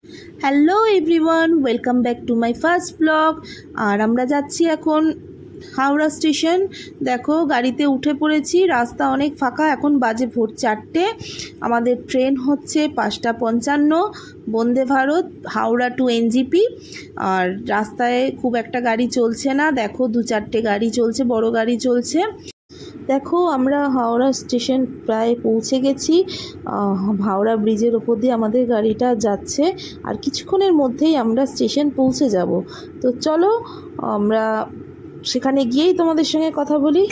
Hello everyone, welcome back to my first blog. আর আমরা যাচ্ছি এখন হাওড়া স্টেশন। দেখো গাড়িতে উঠে পড়েছি, রাস্তা অনেক ফাঁকা, এখন বাজে ভোর 4টে। আমাদের ট্রেন হচ্ছে 5:55 বন্দে ভারত হাওড়া টু এনজিপি। আর রাস্তায় খুব একটা গাড়ি চলছে না, দেখো 2-4টে গাড়ি চলছে, বড় গাড়ি চলছে। দেখো আমরা হাওড়া স্টেশন প্রায় পৌঁছে গেছি। হাওড়া ব্রিজের ওপর দিয়ে আমাদের গাড়িটা যাচ্ছে, আর কিছুক্ষণের মধ্যেই আমরা স্টেশন পৌঁছে যাব। তো চলো আমরা সেখানে গিয়েই তোমাদের সঙ্গে কথা বলি।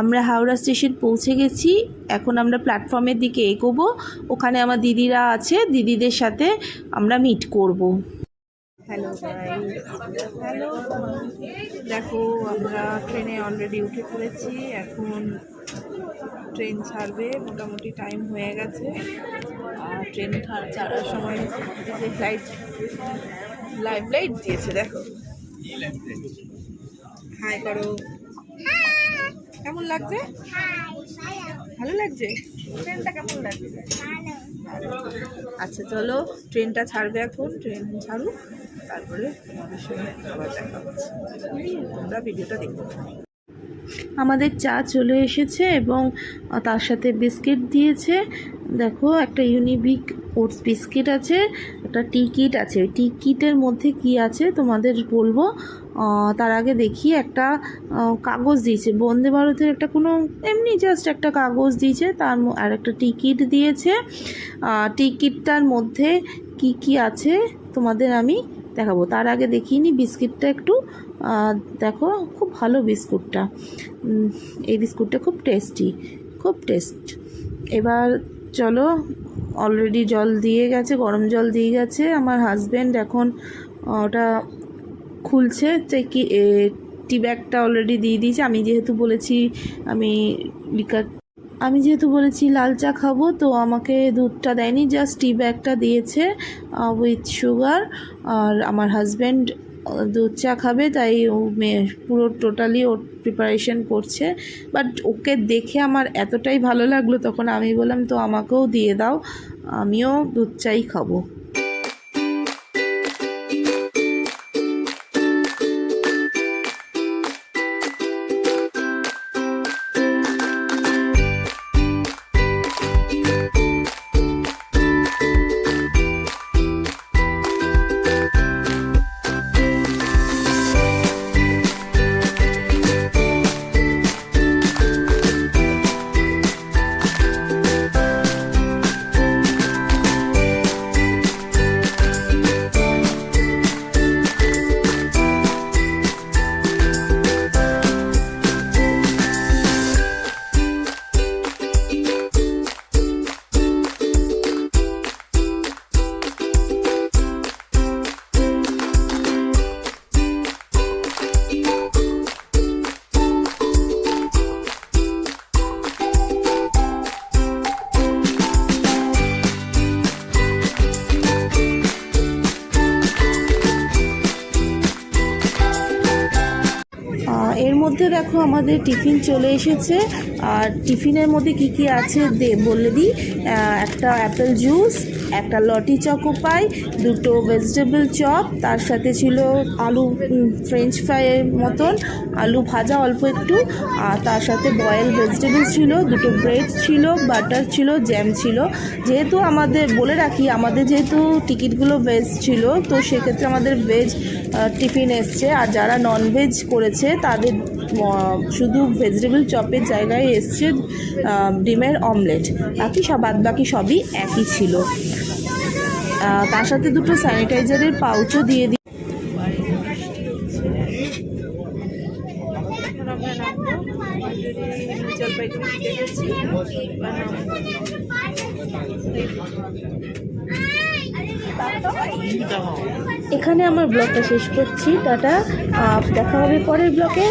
আমরা হাওড়া স্টেশন পৌঁছে গেছি, এখন আমরা প্ল্যাটফর্মের দিকে এগোবো। ওখানে আমার দিদিরা আছে, দিদিদের সাথে আমরা মিট করব। হ্যালো হ্যালো, দেখো আমরা ট্রেনে অলরেডি উঠে পড়েছি। এখন ট্রেন ছাড়বে, মোটামুটি টাইম হয়ে গেছে। আর ট্রেন ছাড়ার সময় যে লাইভ লাইট দিয়েছে, দেখো হাই করো। কেমন লাগছে? ভালো লাগছে? ট্রেনটা কেমন লাগছে? আচ্ছা চলো, ট্রেনটা ছাড়বে এখন, ট্রেন ছাড়ুক, তারপরে তোমাদের সঙ্গে আবার দেখা হচ্ছে। তোমরা ভিডিওটা দেখো। আমাদের চা চলে এসেছে এবং তার সাথে বিস্কিট দিয়েছে। দেখো একটা ইউনিবিক ওটস বিস্কিট আছে, একটা টি কিট আছে। ওই টি কিটের মধ্যে কি আছে তোমাদের বলবো। তার আগে দেখি একটা কাগজ দিয়েছে, বন্দে ভারতের একটা কোনো এমনি জাস্ট একটা কাগজ দিয়েছে, তার আর একটা টি কিট দিয়েছে। টি কিটটার মধ্যে কি কি আছে তোমাদের আমি দেখাবো। তার আগে দেখিয়ে নি বিস্কিটটা একটু। দেখো খুব ভালো বিস্কুটটা, এই বিস্কুটটা খুব টেস্টি, খুব টেস্ট। এবার চলো, অলরেডি জল দিয়ে গেছে, গরম জল দিয়ে গেছে আমার হাজব্যান্ড। এখন ওটা খুলছে, টি ব্যাগটা অলরেডি দিয়ে দিয়েছে। আমি যেহেতু বলেছি লাল চা খাবো, তো আমাকে দুধটা দেয়নি, জাস্ট টি ব্যাগটা দিয়েছে উইথ সুগার। আর আমার হাজব্যান্ড দুধ চা খাবে, তাই ও পুরো টোটালি ওর প্রিপারেশন করছে। বাট ওকে দেখে আমার এতটাই ভালো লাগলো, তখন আমি বললাম তো আমাকেও দিয়ে দাও, আমিও দুধ চাই খাবো। এর মধ্যে দেখো আমাদের টিফিন চলে এসেছে। আর টিফিনের মধ্যে কি কি আছে বলে দিই। একটা অ্যাপেল জুস, একটা লটি চকো পাই, দুটো ভেজিটেবল চপ, তার সাথে ছিল আলু ফ্রেঞ্চ ফ্রাইয়ের মতন আলু ভাজা অল্প একটু, আর তার সাথে বয়েল ভেজিটেবল ছিল, দুটো ব্রেড ছিল, বাটার ছিল, জ্যাম ছিল। যেহেতু আমাদের বলে রাখি, আমাদের যেহেতু টিকিটগুলো ভেজ ছিল, তো সেক্ষেত্রে আমাদের ভেজ টিফিন এসছে। আর যারা ননভেজ করেছে তাদের শুধু ভেজিটেবল চপের জায়গায় এসছে ডিমের অমলেট। বাকি সবই একই ছিল। তার সাথে দুটো স্যানিটাইজারের পাউচও দিয়ে দিই। এখানে আমার ব্লগটা শেষ করছি, টাটা, দেখা হবে পরের ব্লগে।